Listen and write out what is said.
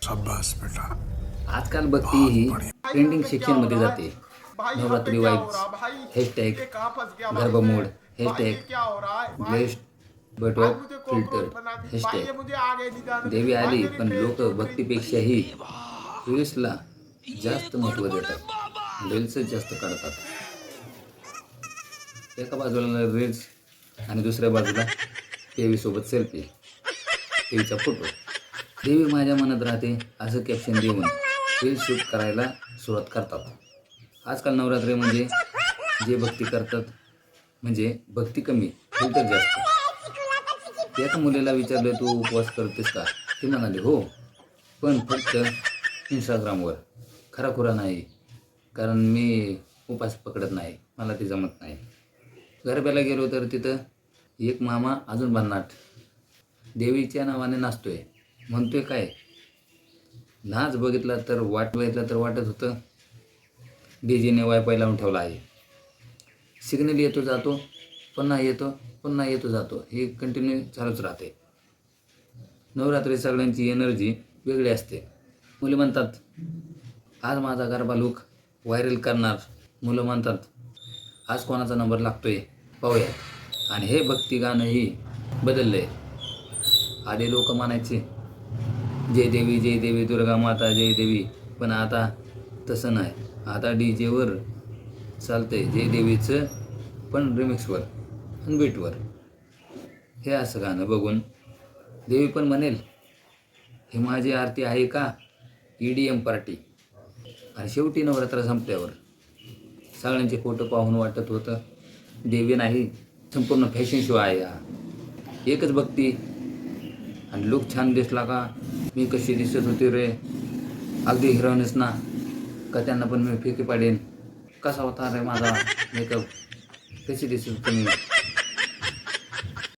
शाबाश बेटा। आजकाल भक्ती ही ट्रेंडिंग सेक्शन मध्ये जाते। Navratri vibes, hashtag Garba mode, hashtag blessed but off filter, hashtag देवी आली। पण लोक भक्तीपेक्षाही रील्सला जास्त महत्त्व देतात, रील्सच जास्त काढतात। एका बाजूला रील्स आणि दुसऱ्या बाजूला देवीसोबत सेल्फी, देवीचा फोटो। देवी माझ्या मनात राहते असं कॅप्शन देऊन रील शूट करायला सुरुवात करतात। आजकाल नवरात्री म्हणजे जे भक्ती करतात म्हणजे भक्ती कमी, फिल्टर जास्त। एका मुलीला विचारले, तू उपवास करतेस का? ती म्हणाली, हो, पण फक्त इंस्टाग्रामवर, खराखुरा नाही, कारण मी उपास पकडत नाही, मला ते जमत नाही। गरब्याला गेलो तर तिथं एक मामा अजून भन्नाट देवीच्या नावाने नाचतोय, म्हणतोय काय, नाच बघितला तर वाटत होतं डीजेने वायफाय लावून ठेवला आहे। सिग्नल येतो जातो, पुन्हा येतो, पुन्हा येतो जातो, हे कंटिन्यू चालूच राहते। नवरात्री सगळ्यांची एनर्जी वेगळी असते। मुले म्हणतात, आज माझा गरबा लूक व्हायरल करणार। मुलं म्हणतात, आज कोणाचा नंबर लागतोय पाहूया। आणि हे भक्ती गाणंही बदललंय। आधी लोक म्हणायचे, जय देवी दुर्गा माता जय देवी, पण आता तसं नाही। आता डीजेवर चालतंय जय देवीचं, पण रिमिक्सवर आणि बीटवर। हे असं गाणं बघून देवी पण म्हणेल, ही माझी आरती आहे का EDM पार्टी? आणि शेवटी नवरात्र संपल्यावर सगळ्यांचे फोटो पाहून वाटत होतं देवी नाही, संपूर्ण फॅशन शो आहे हा। एकच भक्ती आणि लुक छान दिसला का, मी कशी दिसत होती रे, अगदी हिरोईनच ना, का त्यांना पण मी फिके पाडेन, कसा होता रे माझा मेकअप, कशी दिसत होतं मी।